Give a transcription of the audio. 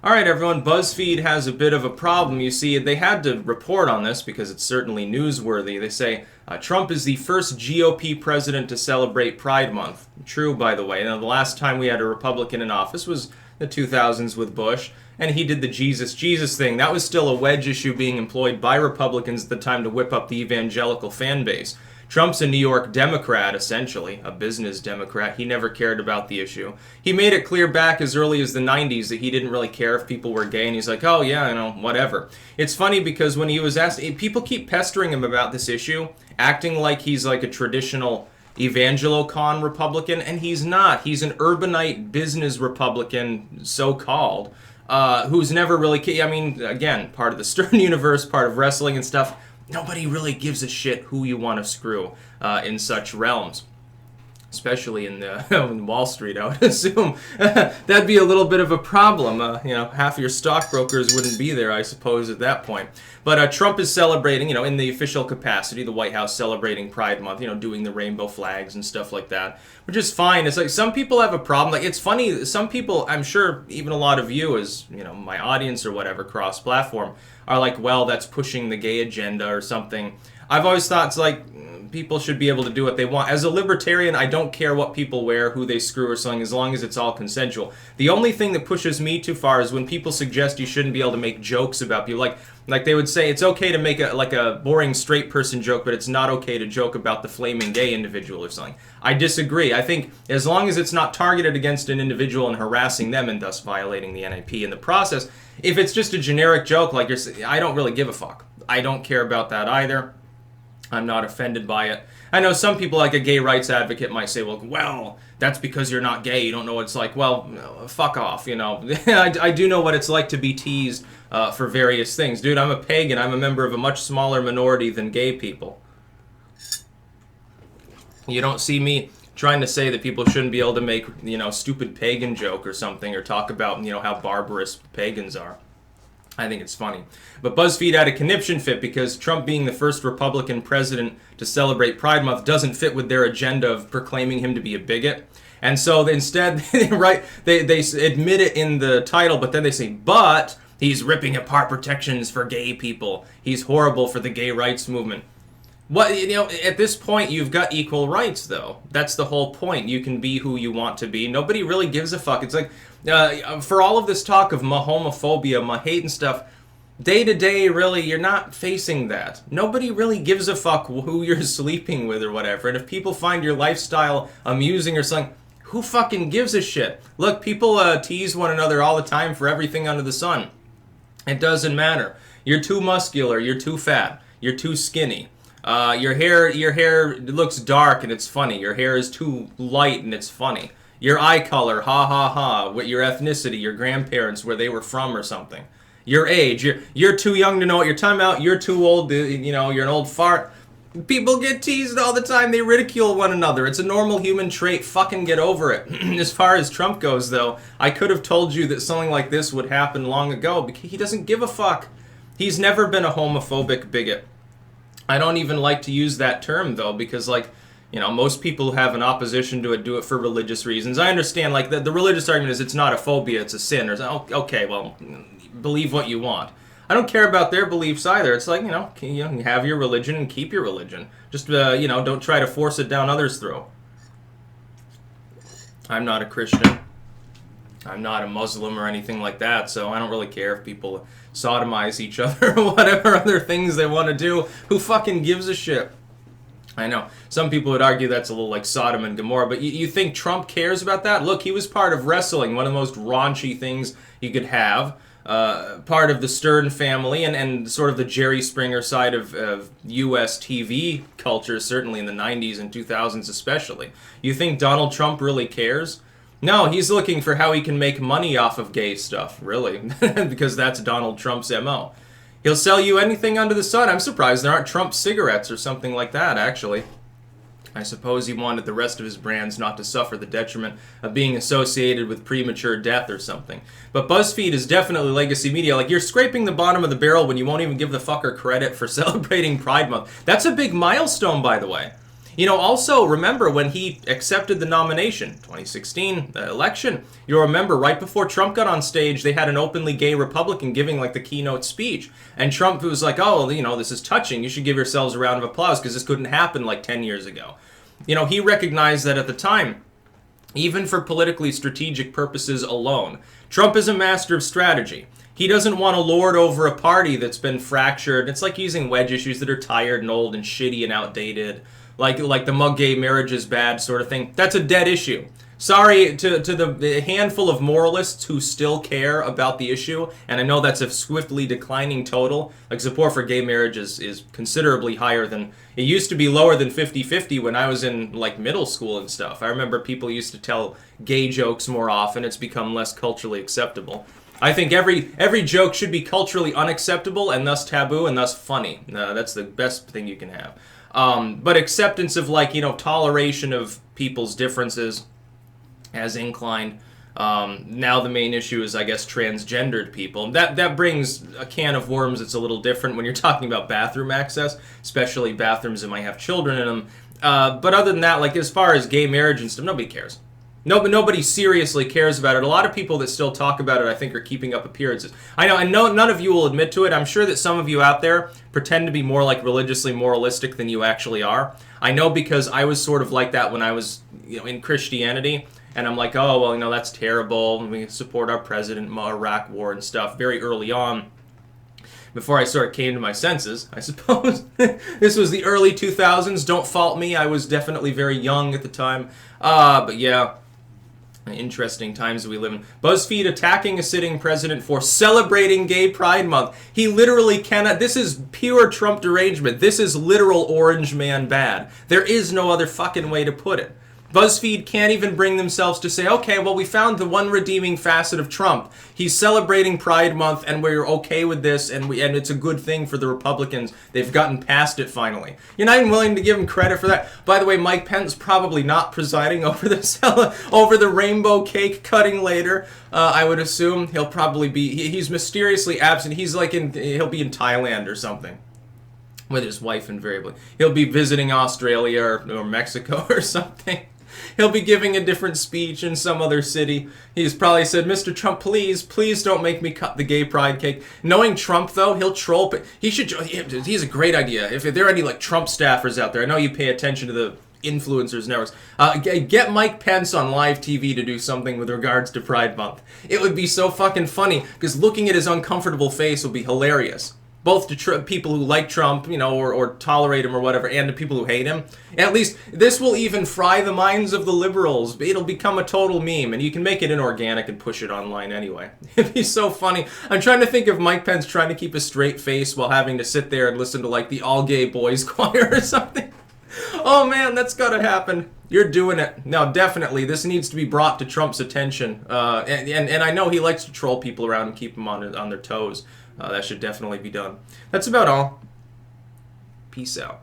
All right, everyone, Buzzfeed has a bit of a problem. You see, they had to report on this because it's certainly newsworthy. They say Trump is the first GOP president to celebrate Pride Month. True, by the way. Now, the last time we had a Republican in office was the 2000s with Bush, and he did the Jesus thing. That was still a wedge issue being employed by Republicans at the time to whip up the evangelical fan base. Trump's a New York Democrat, essentially, a business Democrat. He never cared about the issue. He made it clear back as early as the 90s that he didn't really care if people were gay, and he's like, oh yeah, whatever. It's funny because when he was asked, people keep pestering him about this issue, acting like he's like a traditional evangelocon Republican, and he's not. He's an urbanite business Republican, so-called, who's never really, again, part of the Stern universe, part of wrestling and stuff. Nobody really gives a shit who you want to screw in such realms. Especially in Wall Street, I would assume. That'd be a little bit of a problem. Half of your stockbrokers wouldn't be there, I suppose, at that point. But Trump is celebrating, in the official capacity, the White House celebrating Pride Month, doing the rainbow flags and stuff like that, which is fine. It's like some people have a problem. Like, it's funny, some people, I'm sure even a lot of you as, my audience or whatever, cross-platform, are like, well, that's pushing the gay agenda or something. I've always thought it's like, people should be able to do what they want. As a libertarian, I don't care what people wear, who they screw or something, as long as it's all consensual. The only thing that pushes me too far is when people suggest you shouldn't be able to make jokes about people. Like they would say it's okay to make a boring straight person joke, but it's not okay to joke about the flaming gay individual or something. I disagree. I think as long as it's not targeted against an individual and harassing them and thus violating the NIP in the process, if it's just a generic joke, like you're saying, I don't really give a fuck. I don't care about that either. I'm not offended by it. I know some people, like a gay rights advocate, might say, well, that's because you're not gay. You don't know what it's like. Well, fuck off, I do know what it's like to be teased for various things. Dude, I'm a pagan. I'm a member of a much smaller minority than gay people. You don't see me trying to say that people shouldn't be able to make, stupid pagan joke or something, or talk about, how barbarous pagans are. I think it's funny. But BuzzFeed had a conniption fit because Trump being the first Republican president to celebrate Pride Month doesn't fit with their agenda of proclaiming him to be a bigot. And so instead, they admit it in the title, but then they say, but he's ripping apart protections for gay people. He's horrible for the gay rights movement. What, at this point, you've got equal rights, though. That's the whole point. You can be who you want to be. Nobody really gives a fuck. It's like, for all of this talk of my homophobia, my hate and stuff, day to day, really, you're not facing that. Nobody really gives a fuck who you're sleeping with or whatever. And if people find your lifestyle amusing or something, who fucking gives a shit? Look, people tease one another all the time for everything under the sun. It doesn't matter. You're too muscular. You're too fat. You're too skinny. Your hair looks dark and it's funny. Your hair is too light and it's funny. Your eye color, ha ha ha. What your ethnicity, your grandparents, where they were from or something. Your age, you're too young to know what you're talking about. You're too old, you're an old fart. People get teased all the time. They ridicule one another. It's a normal human trait. Fucking get over it. As far as Trump goes, though, I could have told you that something like this would happen long ago because he doesn't give a fuck. He's never been a homophobic bigot. I don't even like to use that term, though, because, most people who have an opposition to it do it for religious reasons. I understand, the religious argument is it's not a phobia, it's a sin. Or okay, well, believe what you want. I don't care about their beliefs either. It's like, you have your religion and keep your religion. Just, don't try to force it down others' throat. I'm not a Christian. I'm not a Muslim or anything like that, so I don't really care if people sodomize each other or whatever other things they want to do. Who fucking gives a shit? I know. Some people would argue that's a little like Sodom and Gomorrah, but you think Trump cares about that? Look, he was part of wrestling, one of the most raunchy things you could have. Part of the Stern family and sort of the Jerry Springer side of U.S. TV culture, certainly in the 90s and 2000s especially. You think Donald Trump really cares? No, he's looking for how he can make money off of gay stuff, really, because that's Donald Trump's MO. He'll sell you anything under the sun. I'm surprised there aren't Trump cigarettes or something like that, actually. I suppose he wanted the rest of his brands not to suffer the detriment of being associated with premature death or something. But BuzzFeed is definitely legacy media. Like, you're scraping the bottom of the barrel when you won't even give the fucker credit for celebrating Pride Month. That's a big milestone, by the way. You know, also remember when he accepted the nomination, 2016 election, you'll remember right before Trump got on stage, they had an openly gay Republican giving like the keynote speech. And Trump was like, oh, you know, this is touching. You should give yourselves a round of applause because this couldn't happen like 10 years ago. You know, he recognized that at the time, even for politically strategic purposes alone, Trump is a master of strategy. He doesn't want to lord over a party that's been fractured. It's like using wedge issues that are tired and old and shitty and outdated. Like the mug gay marriage is bad sort of thing. That's a dead issue. Sorry to the handful of moralists who still care about the issue, and I know that's a swiftly declining total. Like, support for gay marriage is considerably higher than... It used to be lower than 50-50 when I was in, like, middle school and stuff. I remember people used to tell gay jokes more often. It's become less culturally acceptable. I think every joke should be culturally unacceptable and thus taboo and thus funny. That's the best thing you can have. But acceptance of, like, you know, toleration of people's differences has inclined. Now the main issue is, I guess, transgendered people. That brings a can of worms that's a little different when you're talking about bathroom access, especially bathrooms that might have children in them. But other than that, like, as far as gay marriage and stuff, nobody cares. Nobody seriously cares about it. A lot of people that still talk about it, I think, are keeping up appearances. I know none of you will admit to it. I'm sure that some of you out there pretend to be more, like, religiously moralistic than you actually are. I know because I was sort of like that when I was, you know, in Christianity. And I'm like, oh, well, you know, that's terrible. We support our president, Iraq war and stuff very early on. Before I sort of came to my senses, I suppose. This was the early 2000s. Don't fault me. I was definitely very young at the time. But yeah. Interesting times we live in. Buzzfeed attacking a sitting president for celebrating Gay Pride Month. He literally cannot... This is pure Trump derangement. This is literal orange man bad. There is no other fucking way to put it. BuzzFeed can't even bring themselves to say, okay, well, we found the one redeeming facet of Trump. He's celebrating Pride Month, and we're okay with this, and it's a good thing for the Republicans. They've gotten past it finally. You're not even willing to give him credit for that. By the way, Mike Pence probably not presiding over the rainbow cake cutting later. I would assume he'll probably be. He's mysteriously absent. He'll be in Thailand or something with his wife invariably. He'll be visiting Australia or Mexico or something. He'll be giving a different speech in some other city. He's probably said, Mr. Trump, please don't make me cut the gay pride cake. Knowing Trump, though, he'll troll. He's a great idea. If there are any, like, Trump staffers out there, I know you pay attention to the influencers networks. Get Mike Pence on live TV to do something with regards to Pride Month. It would be so fucking funny, because looking at his uncomfortable face would be hilarious. Both to people who like Trump, you know, or tolerate him or whatever, and to people who hate him. At least, this will even fry the minds of the liberals. It'll become a total meme, and you can make it inorganic and push it online anyway. It'd be so funny. I'm trying to think of Mike Pence trying to keep a straight face while having to sit there and listen to, like, the all-gay boys choir or something. Oh, man, that's gotta happen. You're doing it. No, definitely, this needs to be brought to Trump's attention. And I know he likes to troll people around and keep them on their toes. That should definitely be done. That's about all. Peace out.